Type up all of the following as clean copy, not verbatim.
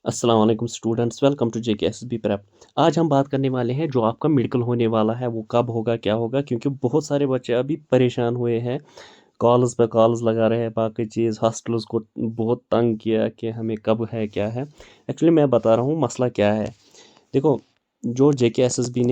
अस्सलाम वालेकुम students, welcome to JKSB prep. आज हम बात करने वाले हैं जो आपका मेडिकल होने वाला है वो कब होगा, क्या होगा, क्योंकि बहुत सारे बच्चे अभी परेशान हुए हैं। कॉल्स पे कॉल्स लगा रहे हैं, बाकी चीज़ हॉस्टल्स को बहुत तंग किया कि हमें कब है क्या है। एक्चुअली मैं बता रहा हूँ मसला क्या है। देखो, जो JK SSB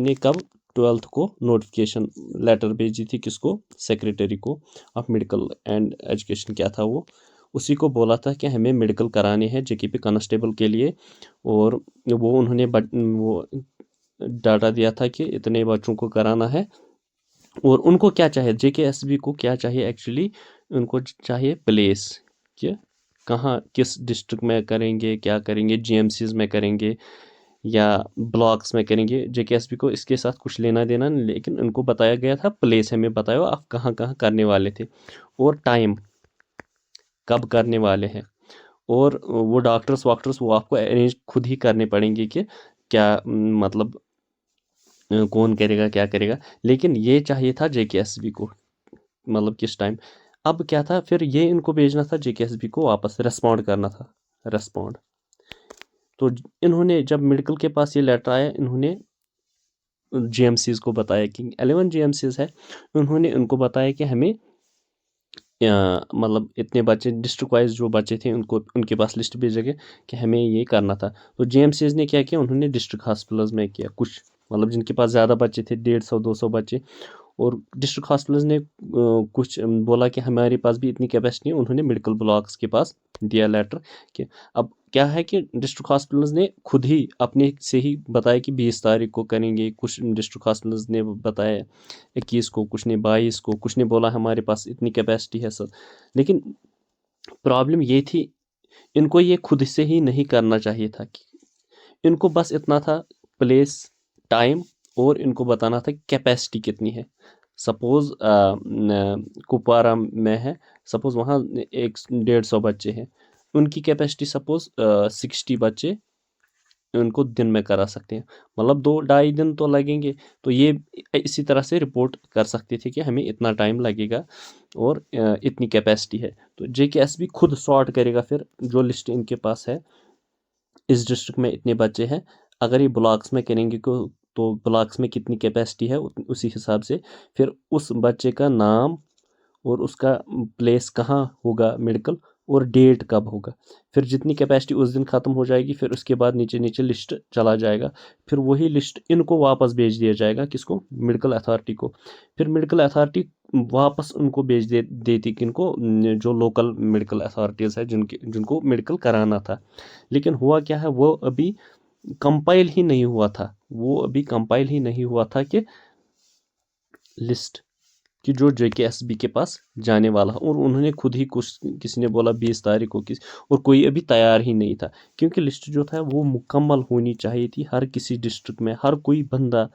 ने कब 12th को नोटिफिकेशन लेटर भेजी थी, किसको? सेक्रेटरी को ऑफ मेडिकल एंड एजुकेशन, क्या था वो? उसी को बोला था कि हमें मेडिकल कराने हैं JKP कांस्टेबल के लिए। और वो उन्होंने वो डाटा दिया था कि इतने बच्चों को कराना है। और उनको क्या चाहिए, JKSB को क्या चाहिए एक्चुअली? उनको चाहिए प्लेस, कि कहाँ किस डिस्ट्रिक्ट में करेंगे, क्या करेंगे, GMCs में करेंगे या ब्लॉक्स में करेंगे। JKSB को इसके साथ कुछ लेना देना नहीं, लेकिन उनको बताया गया था प्लेस हमें बताओ आप कहाँ कहाँ करने वाले थे और टाइम कब करने वाले हैं। और वो डॉक्टर्स वॉक्टर्स वो आपको अरेंज खुद ही करने पड़ेंगे कि क्या मतलब कौन करेगा क्या करेगा। लेकिन ये चाहिए था JKSB को, मतलब किस टाइम। अब क्या था फिर, ये इनको भेजना था JKSB को, वापस रेस्पॉन्ड करना था, रेस्पॉन्ड। तो इन्होंने जब मेडिकल के पास ये लेटर आया, इन्होंने GMCs को बताया कि 11 GMCs है। उन्होंने उनको बताया कि हमें मतलब इतने बच्चे डिस्ट्रिक्ट वाइज जो बच्चे थे उनको उनके पास लिस्ट भेजा गया कि हमें ये करना था। तो GMCs ने क्या किया, उन्होंने डिस्ट्रिक्ट हॉस्पिटल्स में किया कुछ, मतलब जिनके पास ज़्यादा बच्चे थे, 150-200 बच्चे। और डिस्ट्रिक्ट हॉस्पिटल्स ने कुछ बोला कि हमारे पास भी इतनी कैपेसिटी है, उन्होंने मेडिकल ब्लॉक्स के पास दिया लेटर कि अब क्या है कि डिस्ट्रिक्ट हॉस्पिटल्स ने खुद ही अपने से ही बताया कि 20 तारीख को करेंगे। कुछ डिस्ट्रिक्ट हॉस्पिटल्स ने बताया 21 को, कुछ ने 22 को, कुछ ने बोला हमारे पास इतनी कैपेसिटी है सर। लेकिन प्रॉब्लम ये थी, इनको ये खुद से ही नहीं करना चाहिए था कि इनको बस इतना था प्लेस, टाइम, और इनको बताना था कैपेसिटी कितनी है। सपोज कुपवारा में है, सपोज वहाँ 150 बच्चे हैं, उनकी कैपेसिटी सपोज 60 बच्चे उनको दिन में करा सकते हैं, मतलब 2-2.5 दिन तो लगेंगे। तो ये इसी तरह से रिपोर्ट कर सकते थे कि हमें इतना टाइम लगेगा और इतनी कैपेसिटी है। तो JKSB खुद सॉर्ट करेगा फिर जो लिस्ट इनके पास है, इस डिस्ट्रिक्ट में इतने बच्चे हैं, अगर ये ब्लॉक्स में करेंगे को तो ब्लॉक्स में कितनी कैपेसिटी है उसी हिसाब से फिर उस बच्चे का नाम और उसका प्लेस कहाँ होगा मेडिकल, और डेट कब होगा। फिर जितनी कैपेसिटी उस दिन ख़त्म हो जाएगी, फिर उसके बाद नीचे नीचे लिस्ट चला जाएगा। फिर वही लिस्ट इनको वापस भेज दिया जाएगा, किसको? मेडिकल अथॉरिटी को। फिर मेडिकल अथॉरिटी वापस उनको भेज देती किनको, जो लोकल मेडिकल अथॉरिटीज़ है जिनको मेडिकल कराना था। लेकिन हुआ क्या है, वो अभी कंपाइल ही नहीं हुआ था, वो अभी कंपाइल ही नहीं हुआ था कि लिस्ट कि जो JKSB के पास जाने वाला है। और उन्होंने खुद ही कुछ, किसी ने बोला 20 तारीख को, किसी, और कोई अभी तैयार ही नहीं था, क्योंकि लिस्ट जो था वो मुकम्मल होनी चाहिए थी हर किसी डिस्ट्रिक्ट में, हर कोई बंदा।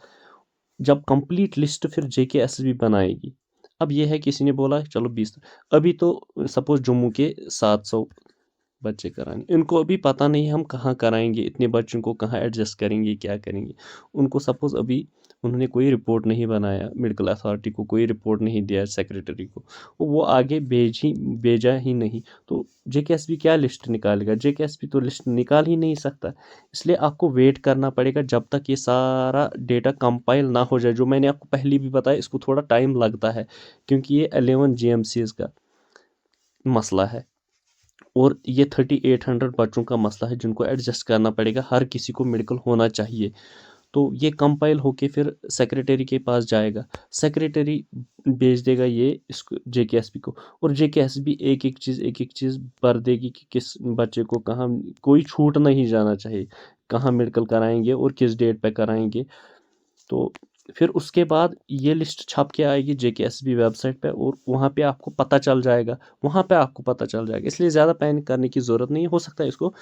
जब कंप्लीट लिस्ट फिर JKSB बनाएगी। अब ये है, किसी ने बोला चलो 20, अभी तो सपोज जम्मू के 700 बच्चे कराएंगे, इनको अभी पता नहीं हम कहाँ कराएंगे, इतने बच्चों को कहाँ एडजस्ट करेंगे, क्या करेंगे। उनको सपोज अभी उन्होंने कोई रिपोर्ट नहीं बनाया, मेडिकल अथॉरिटी को कोई रिपोर्ट नहीं दिया सेक्रेटरी को, वो आगे भेजा ही नहीं। तो JKSB क्या लिस्ट निकालेगा? JKSB तो लिस्ट निकाल ही नहीं सकता। इसलिए आपको वेट करना पड़ेगा जब तक ये सारा डेटा कंपाइल ना हो जाए। जो मैंने आपको पहले भी बताया, इसको थोड़ा टाइम लगता है, क्योंकि ये 11 GMCs का मसला है और ये 3800 बच्चों का मसला है जिनको एडजस्ट करना पड़ेगा, हर किसी को मेडिकल होना चाहिए। तो ये कंपाइल होके फिर सेक्रेटरी के पास जाएगा, सेक्रेटरी भेज देगा ये इसको JKSB को, और JKSB एक एक चीज़ भर देगी कि किस बच्चे को कहाँ, कोई छूट नहीं जाना चाहिए, कहाँ मेडिकल कराएंगे और किस डेट पे कराएंगे। तो फिर उसके बाद ये लिस्ट छप के आएगी JKSB वेबसाइट पे, और वहाँ पे आपको पता चल जाएगा, वहाँ पे आपको पता चल जाएगा। इसलिए ज़्यादा पैनिक करने की ज़रूरत नहीं, हो सकता है इसको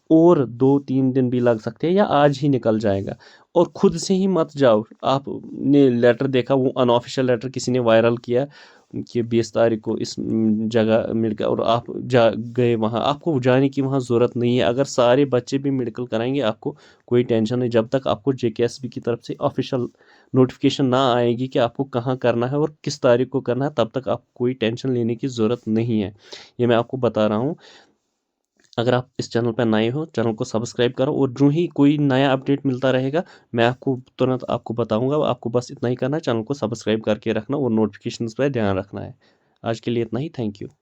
और 2-3 दिन भी लग सकते हैं या आज ही निकल जाएगा। और खुद से ही मत जाओ, आपने लेटर देखा, वो अनऑफिशियल लेटर किसी ने वायरल किया कि 20 तारीख को इस जगह मेडिकल, और आप जा गए वहाँ, आपको जाने की वहाँ ज़रूरत नहीं है। अगर सारे बच्चे भी मेडिकल कराएंगे, आपको कोई टेंशन नहीं, जब तक आपको JKSB की तरफ से ऑफिशियल नोटिफिकेशन ना आएगी कि आपको कहाँ करना है और किस तारीख को करना है, तब तक आपको कोई टेंशन लेने की ज़रूरत नहीं है। ये मैं आपको बता रहा हूँ। अगर आप इस चैनल पर नए हो, चैनल को सब्सक्राइब करो, और जो ही कोई नया अपडेट मिलता रहेगा मैं आपको तुरंत आपको बताऊंगा। आपको बस इतना ही करना है, चैनल को सब्सक्राइब करके रखना और नोटिफिकेशंस पर ध्यान रखना है। आज के लिए इतना ही, थैंक यू।